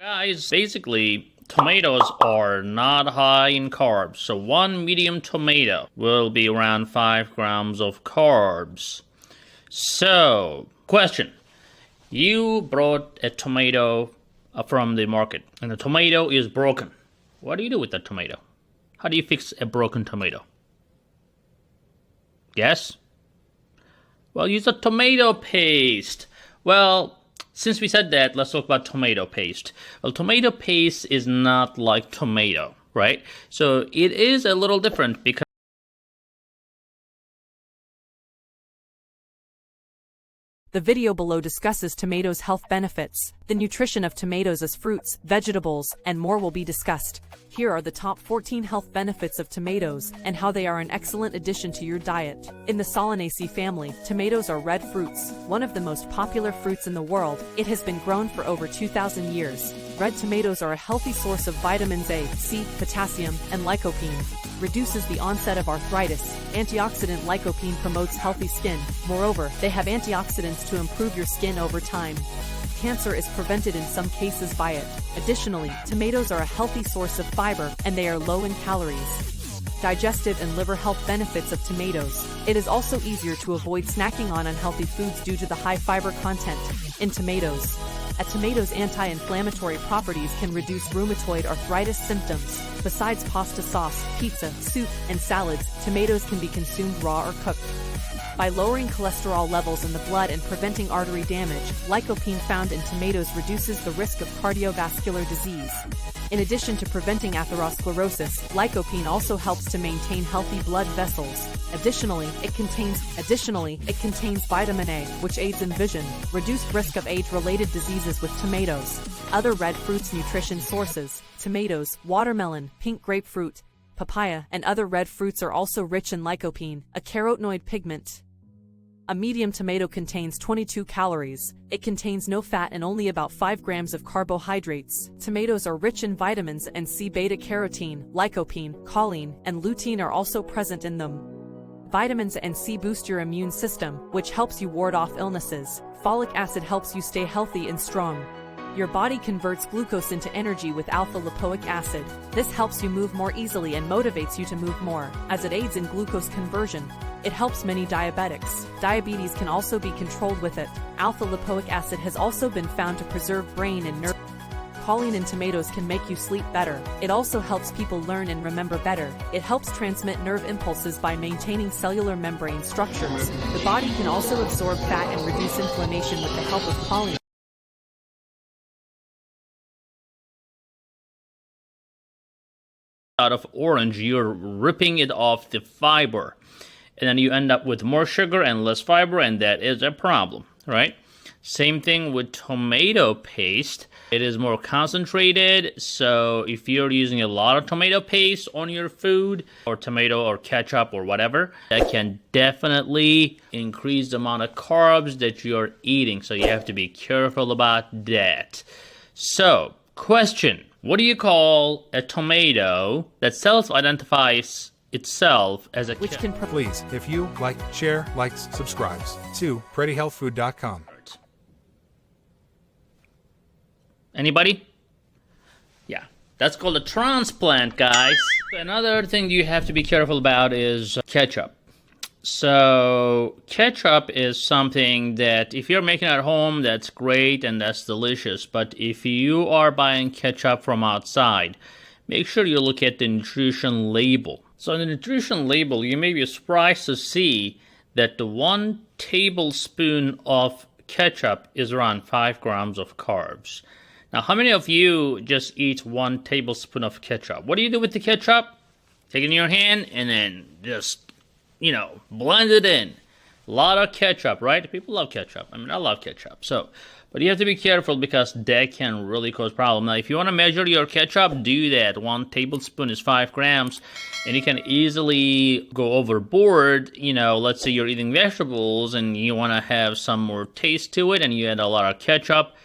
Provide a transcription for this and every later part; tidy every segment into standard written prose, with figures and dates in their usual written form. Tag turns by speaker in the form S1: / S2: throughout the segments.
S1: Guys, basically, tomatoes are not high in carbs. So one medium tomato will be around 5 grams of carbs. So, question. You brought a tomato from the market, and the tomato is broken. What do you do with that tomato? How do you fix a broken tomato? Guess? Well, use a tomato paste. Well, since we said that, let's talk about tomato paste. Well, tomato paste is not like tomato, right? So it is a little different because
S2: The video below discusses tomatoes' health benefits. The nutrition of tomatoes as fruits, vegetables, and more will be discussed. Here are the top 14 health benefits of tomatoes and how they are an excellent addition to your diet. In the Solanaceae family, tomatoes are red fruits, one of the most popular fruits in the world. It has been grown for over 2,000 years. Red tomatoes are a healthy source of vitamins A, C, potassium, and lycopene. Reduces the onset of arthritis. Antioxidant lycopene promotes healthy skin. Moreover, they have antioxidants to improve your skin over time. Cancer is prevented in some cases by it. Additionally, tomatoes are a healthy source of fiber, and they are low in calories. Digestive and liver health benefits of tomatoes. It is also easier to avoid snacking on unhealthy foods due to the high fiber content in tomatoes. A tomato's anti-inflammatory properties can reduce rheumatoid arthritis symptoms. Besides pasta sauce, pizza, soup, and salads, tomatoes can be consumed raw or cooked. By lowering cholesterol levels in the blood and preventing artery damage, lycopene found in tomatoes reduces the risk of cardiovascular disease. In addition to preventing atherosclerosis, lycopene also helps to maintain healthy blood vessels. Additionally, it contains vitamin A, which aids in vision. Reduced risk of age-related diseases with tomatoes. Other red fruits nutrition sources: tomatoes, watermelon, pink grapefruit, papaya, and other red fruits are also rich in lycopene, a carotenoid pigment. A medium tomato contains 22 calories. It contains no fat and only about 5 grams of carbohydrates. Tomatoes are rich in vitamins and C beta-carotene, lycopene, choline, and lutein are also present in them. Vitamins and C boost your immune system, which helps you ward off illnesses. Folic acid helps you stay healthy and strong. Your body converts glucose into energy with alpha-lipoic acid. This helps you move more easily and motivates you to move more, as it aids in glucose conversion. It helps many diabetics. Diabetes can also be controlled with it. Alpha-lipoic acid has also been found to preserve brain and nerve. Choline in tomatoes can make you sleep better. It also helps people learn and remember better. It helps transmit nerve impulses by maintaining cellular membrane structures. The body can also absorb fat and reduce inflammation with the help of choline.
S1: out of orange, you're ripping it off the fiber. And then you end up with more sugar and less fiber, and that is a problem, right? Same thing with tomato paste. It is more concentrated, so if you're using a lot of tomato paste on your food, or tomato or ketchup or whatever, that can definitely increase the amount of carbs that you're eating, so you have to be careful about that. So, question. What do you call a tomato that self-identifies itself as a ketchup?
S3: Please, if you like, share, likes, subscribes to prettyhealthfood.com.
S1: Anybody? Yeah, that's called a transplant, guys. Another thing you have to be careful about is ketchup. So, ketchup is something that if you're making it at home, that's great and that's delicious. But if you are buying ketchup from outside, make sure you look at the nutrition label. So, in the nutrition label, you may be surprised to see that the 1 tablespoon of ketchup is around 5 grams of carbs. Now, how many of you just eat 1 tablespoon of ketchup? What do you do with the ketchup? Take it in your hand and then just, blend it in. A lot of ketchup, right? People love ketchup. I mean, I love ketchup. So, but you have to be careful because that can really cause problems. Now, if you want to measure your ketchup, do that. 1 tablespoon is 5 grams. And you can easily go overboard. Let's say you're eating vegetables and you want to have some more taste to it and you add a lot of ketchup.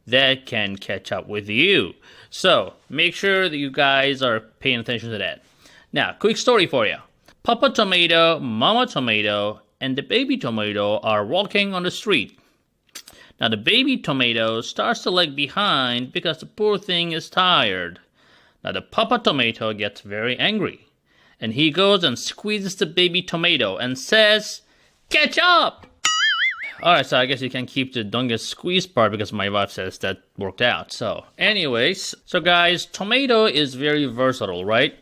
S1: That can catch up with you. So, make sure that you guys are paying attention to that. Now, quick story for you. Papa tomato, mama tomato, and the baby tomato are walking on the street. Now the baby tomato starts to lag behind because the poor thing is tired. Now the papa tomato gets very angry, and he goes and squeezes the baby tomato and says, "Catch up!" Alright, so I guess you can keep the don't get squeezed part because my wife says that worked out. So anyways, so guys, tomato is very versatile, right?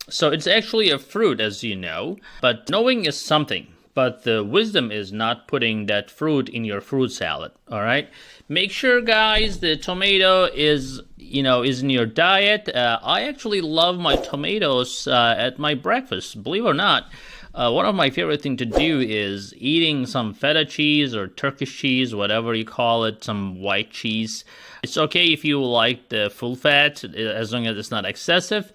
S1: So it's actually a fruit, as you know, but knowing is something. But the wisdom is not putting that fruit in your fruit salad, alright? Make sure, guys, the tomato is in your diet. I actually love my tomatoes at my breakfast, believe it or not. One of my favorite things to do is eating some feta cheese or Turkish cheese, whatever you call it, some white cheese. It's okay if you like the full fat, as long as it's not excessive.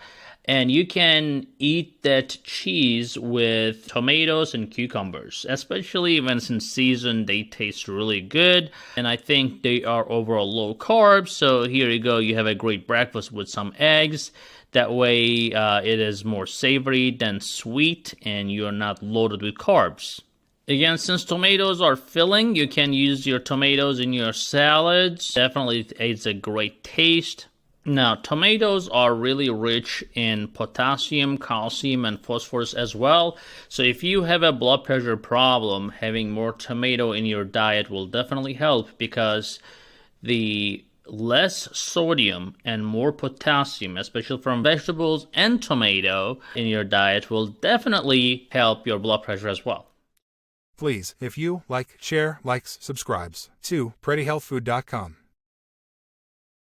S1: And you can eat that cheese with tomatoes and cucumbers, especially when it's in season. They taste really good, and I think they are overall low carb. So here you go, you have a great breakfast with some eggs. That way it is more savory than sweet, and you're not loaded with carbs. Again, since tomatoes are filling, you can use your tomatoes in your salads. Definitely it's a great taste. Now, tomatoes are really rich in potassium, calcium, and phosphorus as well. So if you have a blood pressure problem, having more tomato in your diet will definitely help, because the less sodium and more potassium, especially from vegetables and tomato in your diet, will definitely help your blood pressure as well.
S3: Please, if you like, share, likes, subscribes to prettyhealthfood.com.